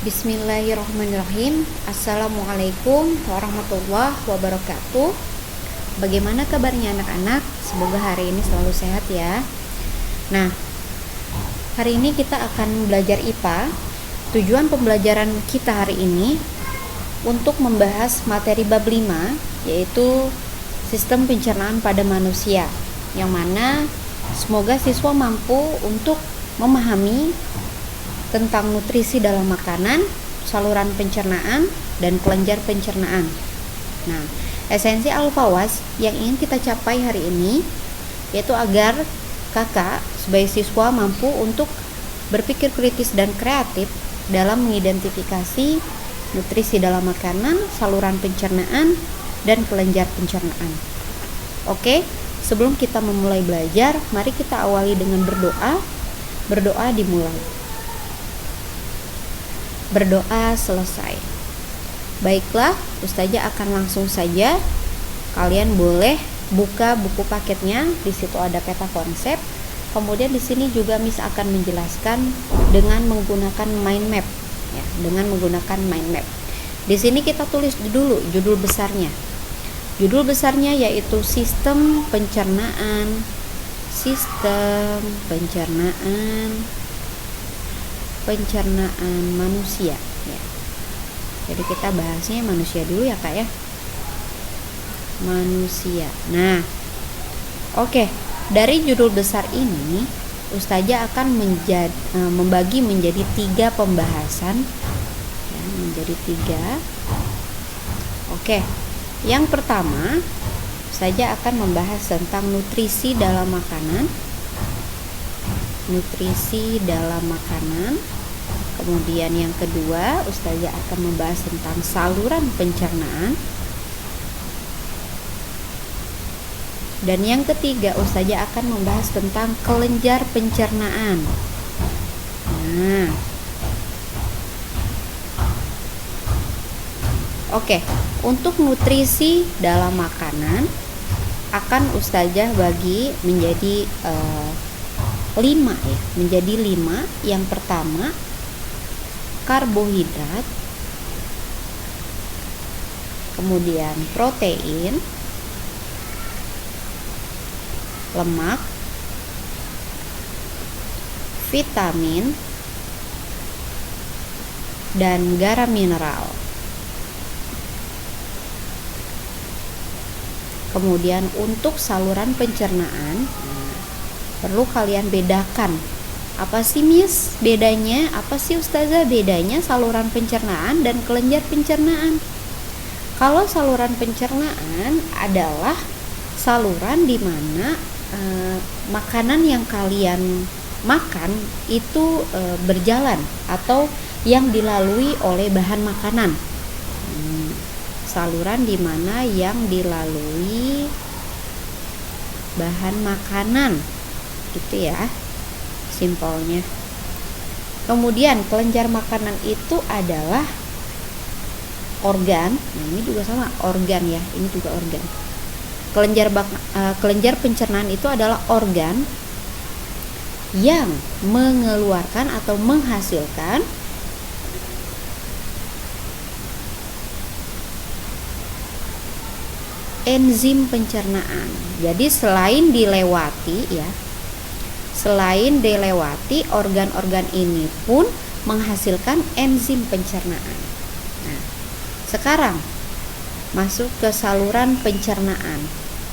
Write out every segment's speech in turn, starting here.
Bismillahirrahmanirrahim. Assalamualaikum warahmatullahi wabarakatuh. Bagaimana kabarnya anak-anak? Semoga hari ini selalu sehat ya. Nah, hari ini kita akan belajar IPA. Tujuan pembelajaran kita hari ini untuk membahas materi bab 5, yaitu sistem pencernaan pada manusia, yang mana semoga siswa mampu untuk memahami tentang nutrisi dalam makanan, saluran pencernaan, dan kelenjar pencernaan. Nah, esensi Al-Fawaz yang ingin kita capai hari ini yaitu agar kakak sebagai siswa mampu untuk berpikir kritis dan kreatif dalam mengidentifikasi nutrisi dalam makanan, saluran pencernaan, dan kelenjar pencernaan. Oke, sebelum kita memulai belajar, mari kita awali dengan berdoa. Berdoa dimulai. Berdoa selesai. Baiklah, Ustazah akan langsung saja. Kalian boleh buka buku paketnya. Di situ ada peta konsep. Kemudian di sini juga Miss akan menjelaskan dengan menggunakan mind map. Ya, dengan menggunakan mind map. Di sini kita tulis dulu judul besarnya. Judul besarnya yaitu sistem pencernaan. Sistem pencernaan manusia ya. Jadi kita bahasnya manusia dulu ya kak ya, manusia. Nah, oke, dari judul besar ini Ustazah akan membagi menjadi 3 pembahasan ya, menjadi 3. Oke, yang pertama Ustazah akan membahas tentang nutrisi dalam makanan. Nutrisi dalam makanan. Kemudian yang kedua, Ustazah akan membahas tentang saluran pencernaan. Dan yang ketiga, Ustazah akan membahas tentang kelenjar pencernaan. Nah, oke, untuk nutrisi dalam makanan akan Ustazah bagi menjadi 5 ya, menjadi 5. Yang pertama, karbohidrat, kemudian protein, lemak, vitamin, dan garam mineral. Kemudian untuk saluran pencernaan, perlu kalian bedakan. Apa sih Miss bedanya? Apa sih Ustazah bedanya saluran pencernaan dan kelenjar pencernaan? Kalau saluran pencernaan adalah saluran di mana makanan yang kalian makan itu berjalan atau yang dilalui oleh bahan makanan. Saluran di mana yang dilalui bahan makanan. Gitu ya, simpelnya. Kemudian kelenjar makanan itu adalah organ. Nah, ini juga sama, organ ya, ini juga organ. Kelenjar pencernaan itu adalah organ yang mengeluarkan atau menghasilkan enzim pencernaan. Jadi selain dilewati organ-organ ini pun menghasilkan enzim pencernaan. Nah, sekarang masuk ke saluran pencernaan.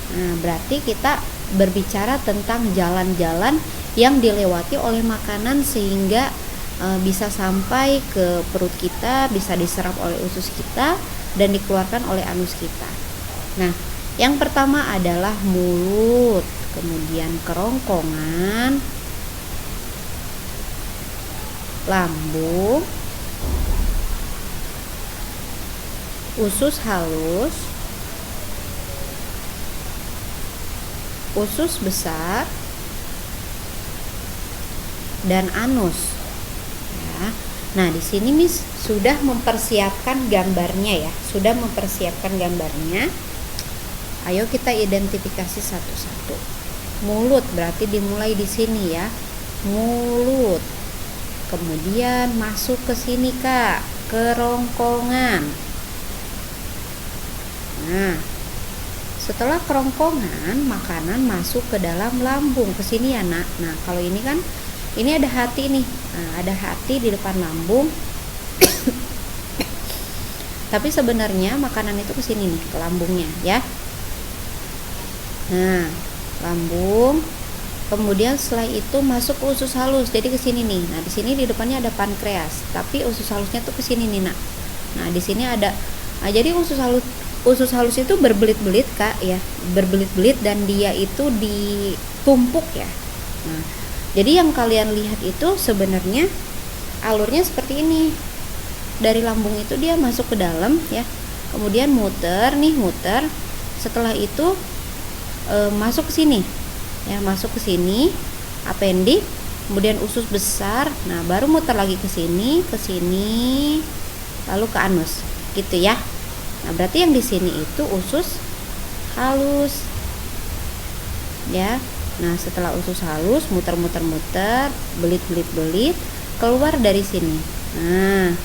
Nah, berarti kita berbicara tentang jalan-jalan yang dilewati oleh makanan sehingga bisa sampai ke perut kita, bisa diserap oleh usus kita dan dikeluarkan oleh anus kita. Nah, yang pertama adalah mulut, kemudian kerongkongan, lambung, usus halus, usus besar, dan anus. Ya. Nah, di sini Miss sudah mempersiapkan gambarnya ya, Ayo kita identifikasi satu-satu. Mulut berarti dimulai di sini ya. Mulut. kemudian masuk ke sini Kak, ke kerongkongan. Nah, setelah kerongkongan, makanan masuk ke dalam lambung, ke sini ya Nak. Nah, kalau ini kan ini ada hati nih. Nah, ada hati di depan lambung. Tapi sebenarnya makanan itu ke sini nih, ke lambungnya ya. Nah, lambung. Kemudian setelah itu masuk ke usus halus. Jadi ke sini nih. Nah, di sini di depannya ada pankreas, tapi usus halusnya tuh ke sini nih, Nak. Nah, di sini ada. Nah, jadi usus halus itu berbelit-belit Kak ya, berbelit-belit dan dia itu ditumpuk ya. Nah, jadi yang kalian lihat itu sebenarnya alurnya seperti ini. Dari lambung itu dia masuk ke dalam ya, kemudian muter. Setelah itu masuk ke sini ya, masuk ke sini apendik, kemudian usus besar. Nah, baru muter lagi ke sini, lalu ke anus gitu ya. Nah, berarti yang di sini itu usus halus ya. Nah, setelah usus halus muter, belit, keluar dari sini. Nah,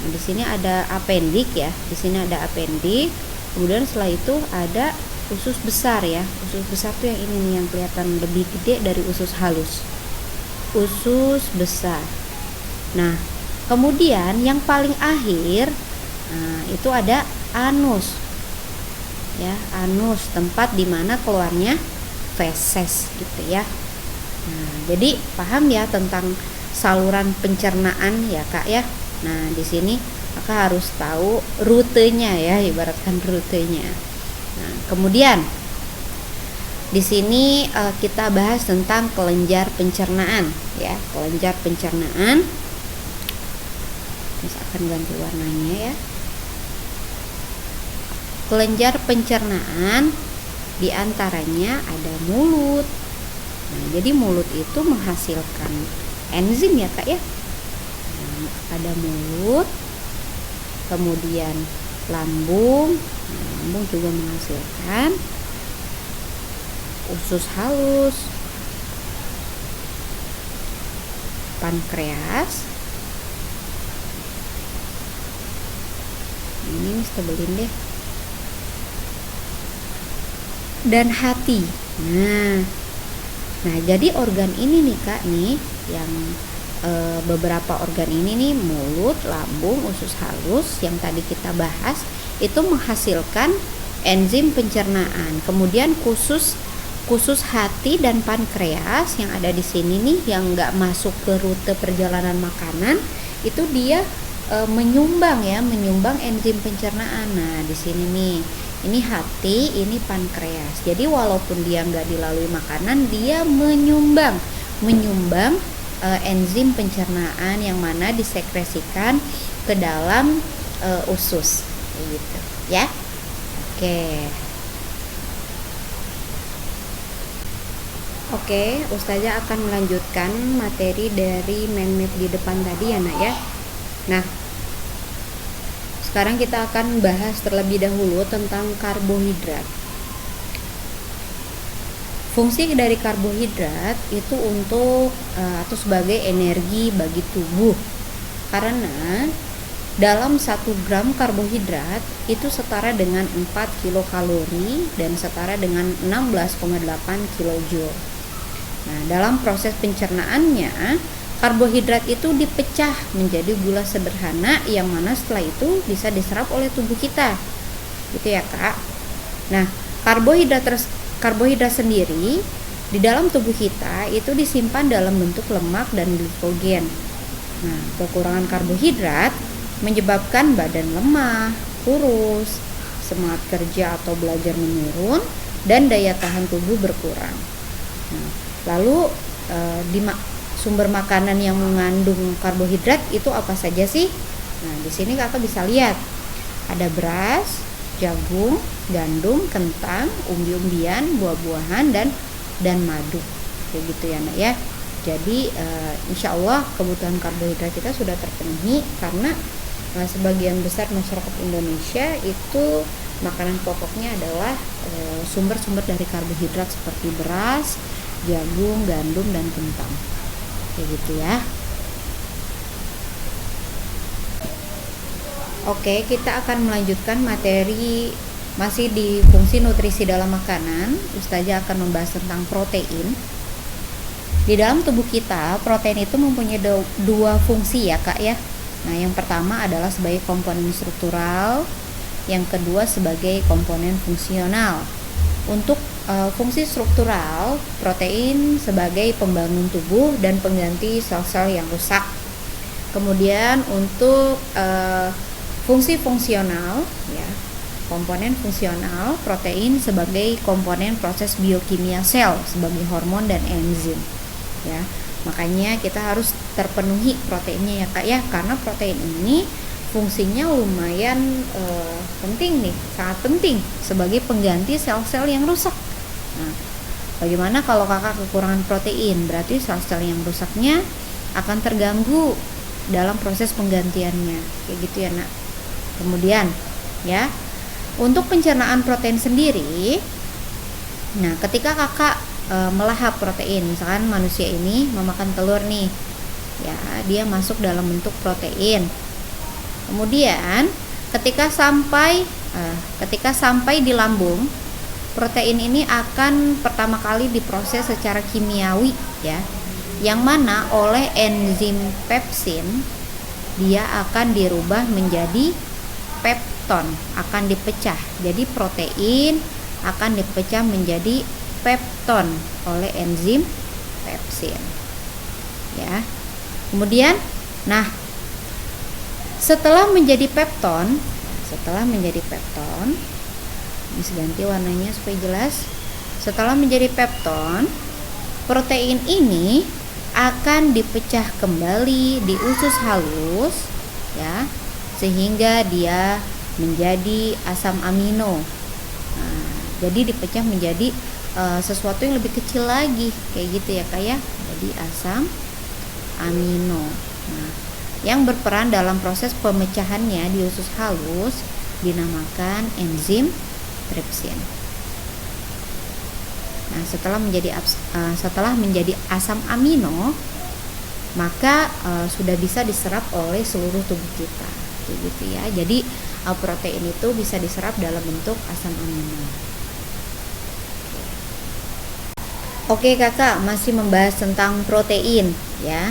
di sini ada apendik ya. Di sini ada apendik. Kemudian setelah itu ada usus besar ya. Usus besar tuh yang ini nih, yang kelihatan lebih gede dari usus halus. Usus besar. Nah, kemudian yang paling akhir, nah, itu ada anus. Ya, anus, tempat dimana keluarnya feses gitu ya. Nah, jadi paham ya tentang saluran pencernaan ya Kak ya. Nah, di sini Kakak harus tahu rutenya ya, ibaratkan rutenya. Nah, kemudian di sini kita bahas tentang kelenjar pencernaan ya, kelenjar pencernaan. Misalkan ganti warnanya ya. Kelenjar pencernaan diantaranya ada mulut. Nah, jadi mulut itu menghasilkan enzim ya Kak ya. Nah, ada mulut, kemudian lambung. Nah, lambung juga menghasilkan usus halus, pankreas. Ini tebelin deh. Dan hati. Nah, jadi organ ini nih Kak nih, yang beberapa organ ini nih, mulut, lambung, usus halus yang tadi kita bahas itu menghasilkan enzim pencernaan. Kemudian khusus hati dan pankreas yang ada di sini nih, yang nggak masuk ke rute perjalanan makanan, itu dia menyumbang enzim pencernaan. Nah, di sini nih, ini hati, ini pankreas. Jadi walaupun dia nggak dilalui makanan, dia menyumbang enzim pencernaan yang mana disekresikan ke dalam usus, gitu ya. Oke, Ustazah akan melanjutkan materi dari mind map di depan tadi ya Nak ya. Nah, sekarang kita akan bahas terlebih dahulu tentang karbohidrat. Fungsi dari karbohidrat itu untuk atau sebagai energi bagi tubuh. Karena dalam 1 gram karbohidrat itu setara dengan 4 kilokalori dan setara dengan 16,8 kilojoule. Nah, dalam proses pencernaannya, karbohidrat itu dipecah menjadi gula sederhana yang mana setelah itu bisa diserap oleh tubuh kita. Gitu ya, Kak. Nah, karbohidrat sendiri di dalam tubuh kita itu disimpan dalam bentuk lemak dan glikogen. Nah, kekurangan karbohidrat menyebabkan badan lemah, kurus, semangat kerja atau belajar menurun, dan daya tahan tubuh berkurang. Nah, lalu sumber makanan yang mengandung karbohidrat itu apa saja sih? Nah, di sini Kakak bisa lihat ada beras, jagung, gandum, kentang, umbi-umbian, buah-buahan, dan madu. Kayak gitu ya Nak ya. Jadi insya Allah kebutuhan karbohidrat kita sudah terpenuhi karena sebagian besar masyarakat Indonesia itu makanan pokoknya adalah sumber-sumber dari karbohidrat seperti beras, jagung, gandum, dan kentang. Kayak gitu ya. Oke, kita akan melanjutkan materi masih di fungsi nutrisi dalam makanan. Ustazah akan membahas tentang protein. Di dalam tubuh kita, protein itu mempunyai dua fungsi ya Kak ya. Nah, yang pertama adalah sebagai komponen struktural, yang kedua sebagai komponen fungsional. Untuk fungsi struktural, protein sebagai pembangun tubuh dan pengganti sel-sel yang rusak. Kemudian untuk fungsi fungsional ya, komponen fungsional, protein sebagai komponen proses biokimia sel sebagai hormon dan enzim ya. Makanya kita harus terpenuhi proteinnya ya Kak ya, karena protein ini fungsinya lumayan penting nih, sangat penting sebagai pengganti sel-sel yang rusak. Nah, bagaimana kalau Kakak kekurangan protein? Berarti sel-sel yang rusaknya akan terganggu dalam proses penggantiannya, kayak gitu ya Nak. Kemudian ya, untuk pencernaan protein sendiri, nah ketika Kakak melahap protein, misalkan manusia ini memakan telur nih ya, dia masuk dalam bentuk protein. Kemudian ketika sampai di lambung, protein ini akan pertama kali diproses secara kimiawi ya, yang mana oleh enzim pepsin dia akan dirubah menjadi pepton, akan dipecah. Jadi protein akan dipecah menjadi pepton oleh enzim pepsin ya. Kemudian nah, setelah menjadi pepton, ini ganti warnanya supaya jelas. Setelah menjadi pepton, protein ini akan dipecah kembali di usus halus ya, sehingga dia menjadi asam amino. Nah, jadi dipecah menjadi sesuatu yang lebih kecil lagi, kayak gitu ya Kak ya. Jadi asam amino. Nah, yang berperan dalam proses pemecahannya di usus halus dinamakan enzim tripsin. Nah, setelah menjadi asam amino, maka sudah bisa diserap oleh seluruh tubuh kita, kayak gitu ya. Jadi protein itu bisa diserap dalam bentuk asam amino. Oke Kakak, masih membahas tentang protein ya.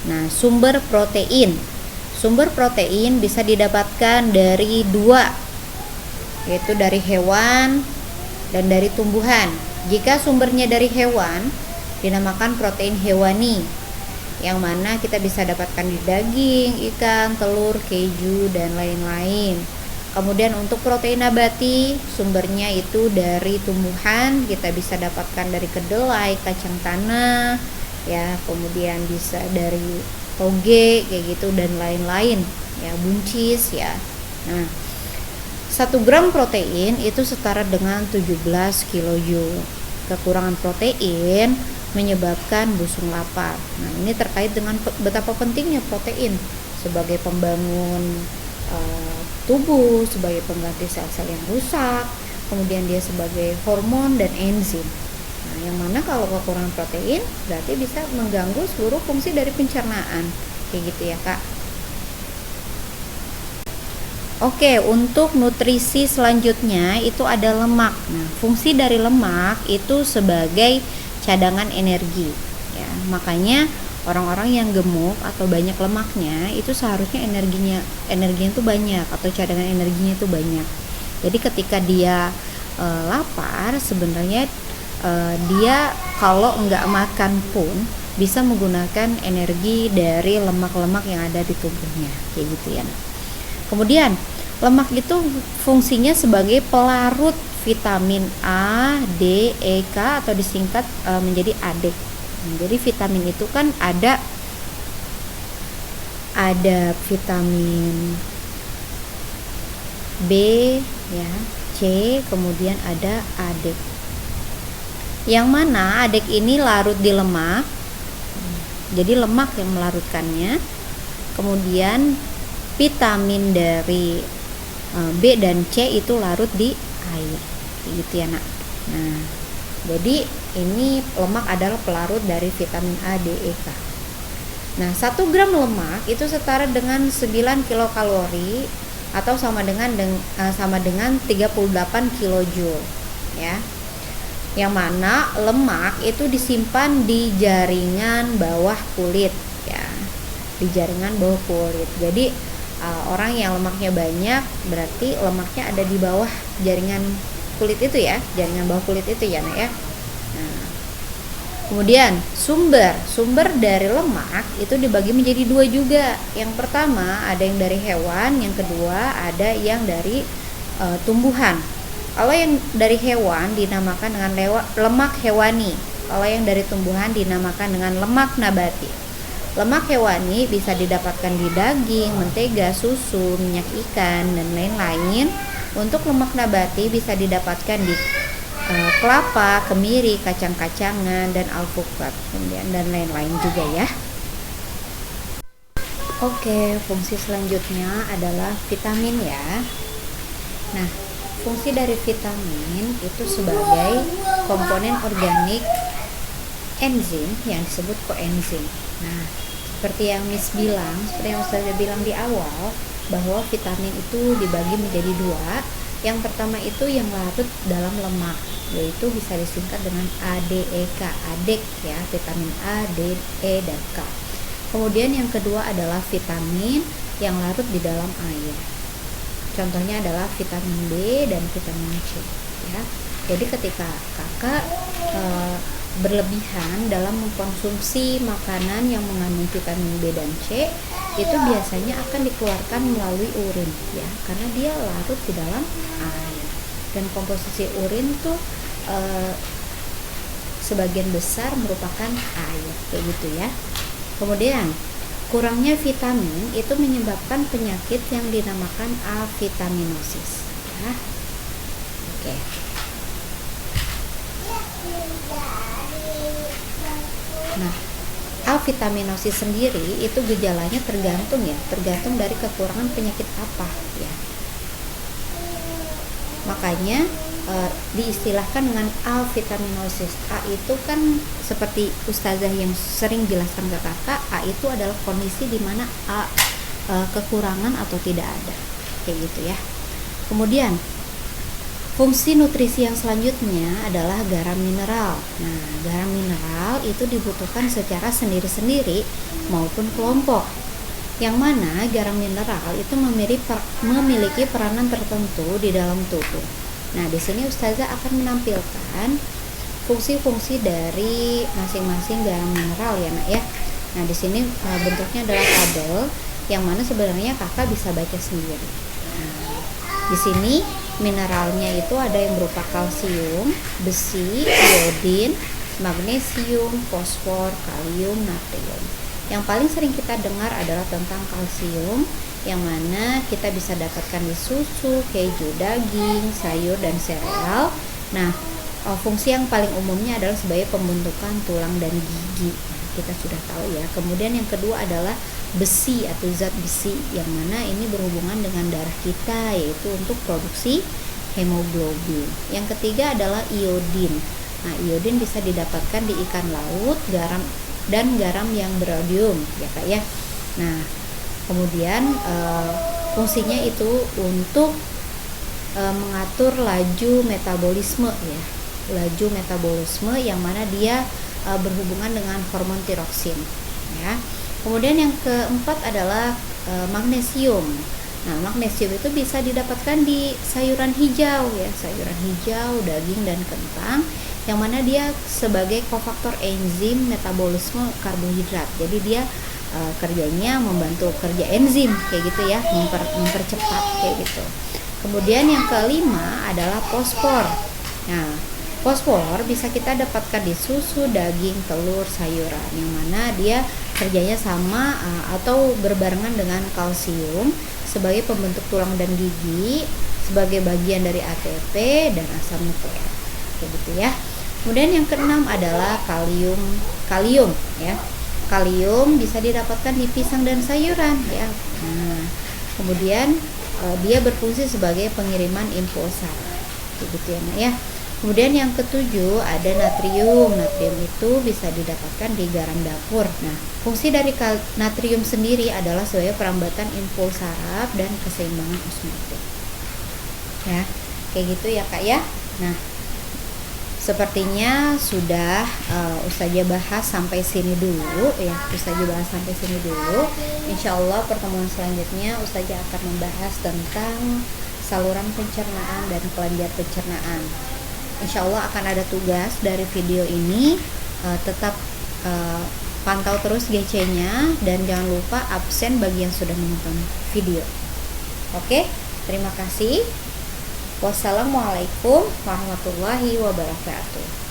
Nah, sumber protein bisa didapatkan dari dua, yaitu dari hewan dan dari tumbuhan. Jika sumbernya dari hewan, dinamakan protein hewani, yang mana kita bisa dapatkan di daging, ikan, telur, keju, dan lain-lain. Kemudian untuk protein nabati, sumbernya itu dari tumbuhan, kita bisa dapatkan dari kedelai, kacang tanah ya, kemudian bisa dari toge kayak gitu dan lain-lain ya, buncis ya. Nah, 1 gram protein itu setara dengan 17 kilojoule. Kekurangan protein menyebabkan busung lapar. Nah, ini terkait dengan betapa pentingnya protein sebagai pembangun tubuh, sebagai pengganti sel-sel yang rusak, kemudian dia sebagai hormon dan enzim. Nah, yang mana kalau kekurangan protein berarti bisa mengganggu seluruh fungsi dari pencernaan, kayak gitu ya Kak. Oke, untuk nutrisi selanjutnya itu ada lemak. Nah, fungsi dari lemak itu sebagai cadangan energi ya. Makanya orang-orang yang gemuk atau banyak lemaknya itu seharusnya energinya itu banyak, atau cadangan energinya itu banyak. Jadi ketika dia lapar, sebenarnya dia kalau nggak makan pun bisa menggunakan energi dari lemak-lemak yang ada di tubuhnya, kayak gitu ya. Kemudian lemak itu fungsinya sebagai pelarut vitamin A, D, E, K atau disingkat menjadi ADEK. Jadi vitamin itu kan ada vitamin B ya, C, kemudian ada ADEK. Yang mana ADEK ini larut di lemak. Jadi lemak yang melarutkannya. Kemudian vitamin dari B dan C itu larut di air, gitu ya Nak. Nah, jadi ini lemak adalah pelarut dari vitamin A, D, E, K. Nah, 1 gram lemak itu setara dengan 9 kilokalori atau sama dengan 38 kilojoule ya. Yang mana lemak itu disimpan di jaringan bawah kulit ya. Di jaringan bawah kulit. Jadi orang yang lemaknya banyak berarti lemaknya ada di bawah jaringan kulit itu ya, jaringan bawah kulit itu ya Nak ya. Nah, kemudian sumber dari lemak itu dibagi menjadi dua juga. Yang pertama ada yang dari hewan, yang kedua ada yang dari tumbuhan. Kalau yang dari hewan dinamakan dengan lemak hewani. Kalau yang dari tumbuhan dinamakan dengan lemak nabati. Lemak hewani bisa didapatkan di daging, mentega, susu, minyak ikan, dan lain-lain. Untuk lemak nabati bisa didapatkan di kelapa, kemiri, kacang-kacangan, dan alpukat, kemudian dan lain-lain juga ya. Oke, fungsi selanjutnya adalah vitamin ya. Nah, fungsi dari vitamin itu sebagai komponen organik enzim yang disebut koenzim. Nah, seperti yang seperti yang Ustazah bilang di awal, bahwa vitamin itu dibagi menjadi dua. Yang pertama itu yang larut dalam lemak, yaitu bisa disingkat dengan ADEK, ADEK ya, vitamin A, D, E, dan K. Kemudian yang kedua adalah vitamin yang larut di dalam air. Contohnya adalah vitamin B dan vitamin C ya. Jadi ketika kakak berlebihan dalam mengkonsumsi makanan yang mengandung vitamin B dan C, itu biasanya akan dikeluarkan melalui urin ya, karena dia larut di dalam air. Dan komposisi urin tuh sebagian besar merupakan air kayak gitu ya. Kemudian kurangnya vitamin itu menyebabkan penyakit yang dinamakan avitaminosis ya. Oke. Nah, avitaminosis sendiri itu gejalanya tergantung dari kekurangan penyakit apa ya. Makanya diistilahkan dengan avitaminosis. A itu kan seperti Ustazah yang sering jelaskan ke kakak, A itu adalah kondisi di mana kekurangan atau tidak ada kayak gitu ya. Kemudian fungsi nutrisi yang selanjutnya adalah garam mineral. Nah, garam mineral itu dibutuhkan secara sendiri-sendiri maupun kelompok. Yang mana garam mineral itu memiliki peranan tertentu di dalam tubuh. Nah, di sini Ustazah akan menampilkan fungsi-fungsi dari masing-masing garam mineral ya Nak ya. Nah, di sini bentuknya adalah tabel yang mana sebenarnya kakak bisa baca sendiri. Nah, di sini mineralnya itu ada yang berupa kalsium, besi, iodin, magnesium, fosfor, kalium, natrium. Yang paling sering kita dengar adalah tentang kalsium, yang mana kita bisa dapatkan di susu, keju, daging, sayur, dan sereal. Nah, fungsi yang paling umumnya adalah sebagai pembentukan tulang dan gigi. Kita sudah tahu ya. Kemudian yang kedua adalah besi atau zat besi, yang mana ini berhubungan dengan darah kita, yaitu untuk produksi hemoglobin. Yang ketiga adalah iodin. Nah, iodin bisa didapatkan di ikan laut, garam yang berodium ya Kak ya. Nah, kemudian fungsinya itu untuk mengatur laju metabolisme ya. Laju metabolisme yang mana dia berhubungan dengan hormon tiroksin ya. Kemudian yang keempat adalah magnesium. Nah, magnesium itu bisa didapatkan di sayuran hijau ya, sayuran hijau, daging, dan kentang, yang mana dia sebagai kofaktor enzim metabolisme karbohidrat. Jadi dia kerjanya membantu kerja enzim kayak gitu ya, mempercepat kayak gitu. Kemudian yang kelima adalah fosfor. Nah, fosfor bisa kita dapatkan di susu, daging, telur, sayuran, yang mana dia kerjanya sama atau berbarengan dengan kalsium sebagai pembentuk tulang dan gigi, sebagai bagian dari ATP dan asam nukleat kayak gitu ya. Kemudian yang keenam adalah kalium ya. Kalium bisa didapatkan di pisang dan sayuran ya. Nah, kemudian dia berfungsi sebagai pengiriman impulsa kayak gitu ya Nak ya. Kemudian yang ketujuh ada natrium. Natrium itu bisa didapatkan di garam dapur. Nah, fungsi dari natrium sendiri adalah sebagai perambatan impuls saraf dan keseimbangan osmotik. Ya, kayak gitu ya Kak ya. Nah, sepertinya sudah Ustazah bahas sampai sini dulu ya. Ustazah bahas sampai sini dulu. Insya Allah pertemuan selanjutnya Ustazah akan membahas tentang saluran pencernaan dan kelenjar pencernaan. Insya Allah akan ada tugas dari video ini. Tetap pantau terus GC-nya dan jangan lupa absen bagi yang sudah menonton video. Oke, terima kasih. Wassalamualaikum warahmatullahi wabarakatuh.